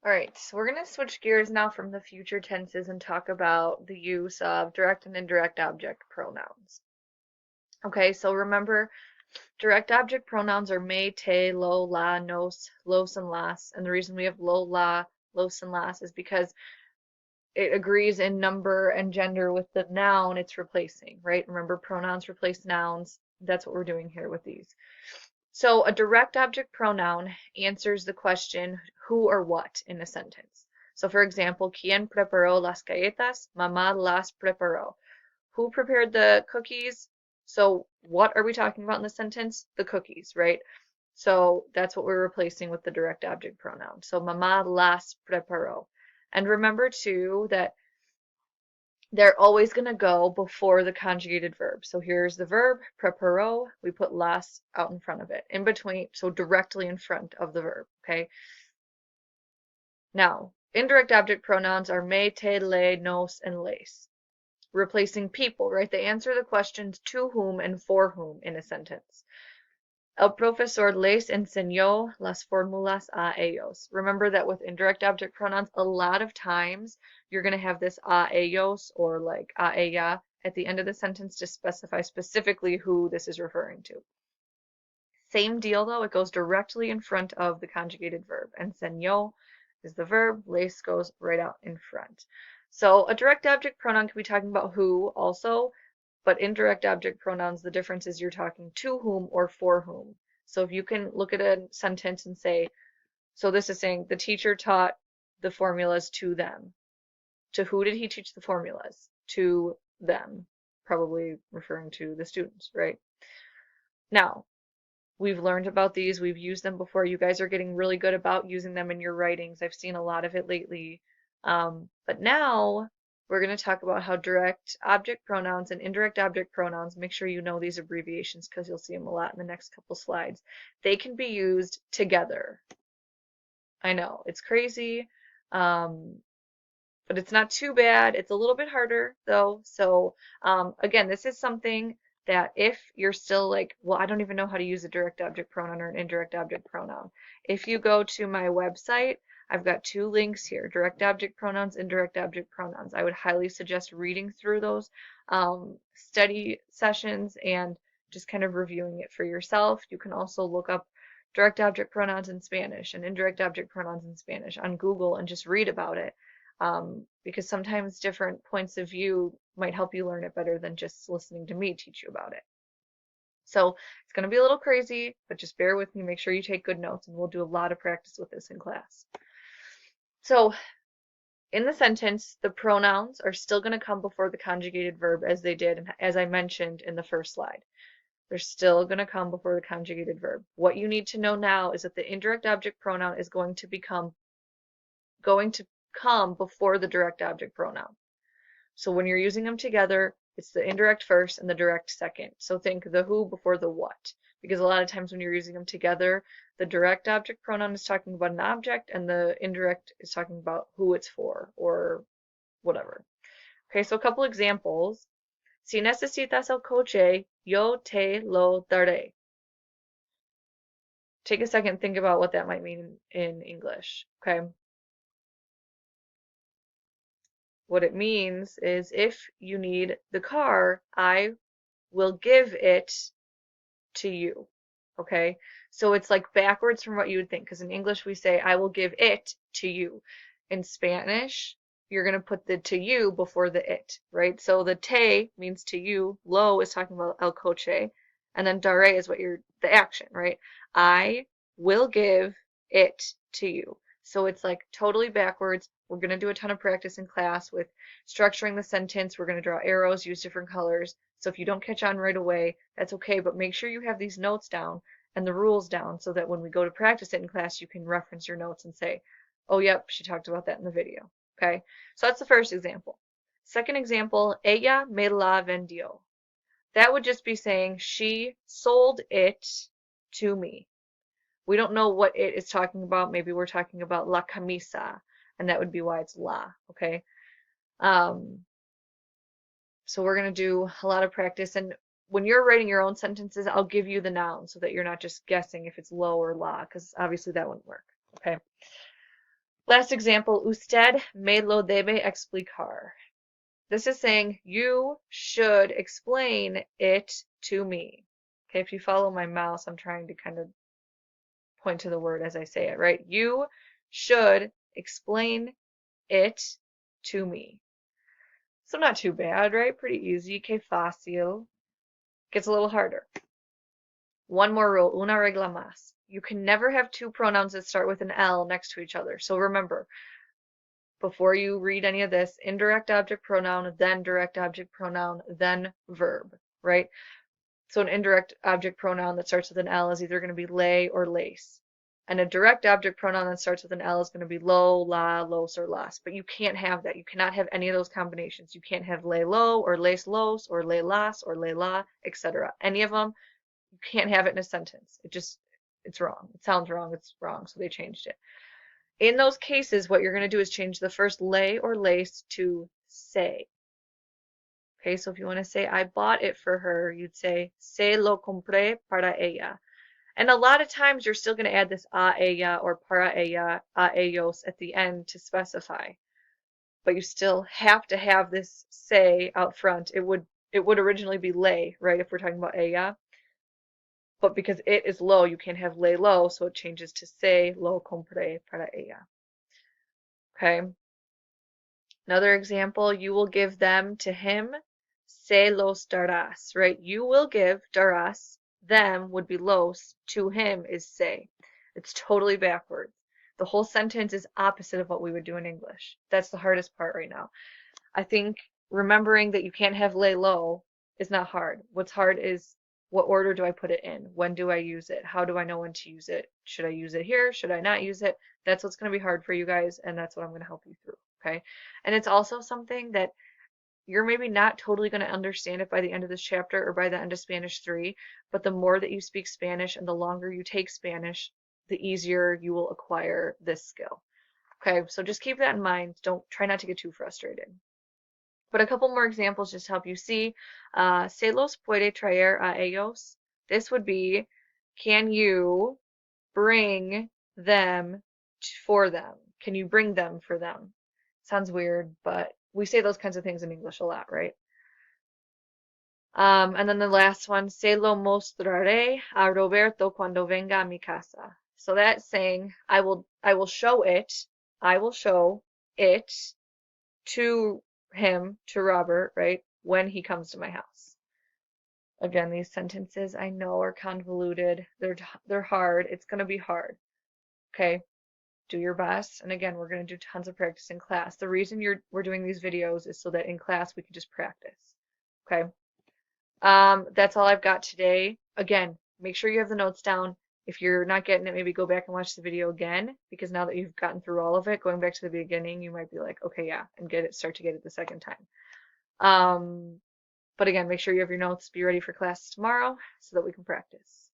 All right, so we're going to switch gears now from the future tenses and talk about the use of direct and indirect object pronouns. Okay, so remember, direct object pronouns are me, te, lo, la, nos, los, and las. And the reason we have lo, la, los, and las is because it agrees in number and gender with the noun it's replacing, right? Remember, pronouns replace nouns. That's what we're doing here with these. So a direct object pronoun answers the question who or what in a sentence. So for example, ¿Quién preparó las galletas? Mamá las preparó. Who prepared the cookies? So what are we talking about in the sentence? The cookies, right? So that's what we're replacing with the direct object pronoun. So mamá las preparó. And remember too that they're always going to go before the conjugated verb. So here's the verb, preparó. We put las out in front of it, in between, so directly in front of the verb, okay? Now, indirect object pronouns are me, te, le, nos, and les, replacing people, right? They answer the questions to whom and for whom in a sentence. El profesor les enseñó las fórmulas a ellos. Remember that with indirect object pronouns, a lot of times you're going to have this a ellos or like a ella at the end of the sentence to specify specifically who this is referring to. Same deal though, it goes directly in front of the conjugated verb. Enseñó is the verb, les goes right out in front. So a direct object pronoun can be talking about who also, but indirect object pronouns, the difference is you're talking to whom or for whom. So if you can look at a sentence and say, so this is saying the teacher taught the formulas to them. To who did he teach the formulas? To them, probably referring to the students, right? Now, we've learned about these, we've used them before. You guys are getting really good about using them in your writings. I've seen a lot of it lately. But now we're going to talk about how direct object pronouns and indirect object pronouns, make sure you know these abbreviations because you'll see them a lot in the next couple slides. They can be used together. I know, it's crazy, but it's not too bad. It's a little bit harder though. So again, this is something that if you're still like, well, I don't even know how to use a direct object pronoun or an indirect object pronoun. If you go to my website, I've got two links here, direct object pronouns, indirect object pronouns. I would highly suggest reading through those study sessions and just kind of reviewing it for yourself. You can also look up direct object pronouns in Spanish and indirect object pronouns in Spanish on Google and just read about it. Because sometimes different points of view might help you learn it better than just listening to me teach you about it. So it's going to be a little crazy, but just bear with me. Make sure you take good notes, and we'll do a lot of practice with this in class. So in the sentence, the pronouns are still going to come before the conjugated verb as they did, and as I mentioned in the first slide. They're still going to come before the conjugated verb. What you need to know now is that the indirect object pronoun is going to come before the direct object pronoun. So when you're using them together, it's the indirect first and the direct second. So think the who before the what. Because a lot of times when you're using them together, the direct object pronoun is talking about an object and the indirect is talking about who it's for or whatever. Okay, so a couple examples. Si necesitas el coche, yo te lo daré. Take a second, think about what that might mean in English. Okay. What it means is if you need the car, I will give it to you. Okay? So it's like backwards from what you would think, because in English we say, I will give it to you. In Spanish, you're going to put the to you before the it, right? So the te means to you, lo is talking about el coche, and then dare is the action, right? I will give it to you. So it's like totally backwards. We're going to do a ton of practice in class with structuring the sentence. We're going to draw arrows, use different colors. So if you don't catch on right away, that's okay, but make sure you have these notes down and the rules down so that when we go to practice it in class, you can reference your notes and say, oh, yep, she talked about that in the video. Okay, so that's the first example. Second example, ella me la vendió. That would just be saying she sold it to me. We don't know what it is talking about. Maybe we're talking about la camisa, and that would be why it's la, okay? So we're going to do a lot of practice, and when you're writing your own sentences, I'll give you the noun so that you're not just guessing if it's lo or la, because obviously that wouldn't work, okay? Last example, usted me lo debe explicar. This is saying you should explain it to me. Okay, if you follow my mouse, I'm trying to kind of point to the word as I say it, right? You should explain it to me. So not too bad, right? Pretty easy. Que fácil. Gets a little harder. One more rule, una regla más. You can never have two pronouns that start with an L next to each other. So remember, before you read any of this, indirect object pronoun, then direct object pronoun, then verb, right? So an indirect object pronoun that starts with an L is either going to be lay or lace. And a direct object pronoun that starts with an L is going to be lo, la, los, or las. But you can't have that. You cannot have any of those combinations. You can't have lay lo, or lace los, or lay las, or lay la, etc. Any of them, you can't have it in a sentence. It's wrong. It sounds wrong. It's wrong. So they changed it. In those cases, what you're going to do is change the first lay or lace to say. Okay, so if you want to say, I bought it for her, you'd say, se lo compré para ella. And a lot of times you're still going to add this a ella or para ella, a ellos at the end to specify. But you still have to have this say out front. It would originally be lay, right, if we're talking about ella. But because it is low, you can't have lay low, so it changes to se lo compré para ella. Okay. Another example, you will give them to him, se los darás, right? You will give, darás, them would be los, to him is se. It's totally backwards. The whole sentence is opposite of what we would do in English. That's the hardest part right now. I think remembering that you can't have lay low is not hard. What's hard is what order do I put it in? When do I use it? How do I know when to use it? Should I use it here? Should I not use it? That's what's going to be hard for you guys, and that's what I'm going to help you through. Okay. And it's also something that you're maybe not totally going to understand it by the end of this chapter or by the end of Spanish 3, but the more that you speak Spanish and the longer you take Spanish, the easier you will acquire this skill. Okay, so just keep that in mind. Try not to get too frustrated. But a couple more examples just to help you see. Se los puede traer a ellos. This would be, can you bring them for them? Can you bring them for them? Sounds weird, but we say those kinds of things in English a lot, right? And then the last one, se lo mostraré a Roberto cuando venga a mi casa. So that's saying I will show it, I will show it to him, to Robert, right, when he comes to my house. Again, these sentences I know are convoluted. They're hard. It's going to be hard. Okay? Do your best. And again, we're going to do tons of practice in class. The reason we're doing these videos is so that in class we can just practice. Okay? That's all I've got today. Again, make sure you have the notes down. If you're not getting it, maybe go back and watch the video again, because now that you've gotten through all of it, going back to the beginning, you might be like, okay, yeah, and start to get it the second time. But again, make sure you have your notes. Be ready for class tomorrow so that we can practice.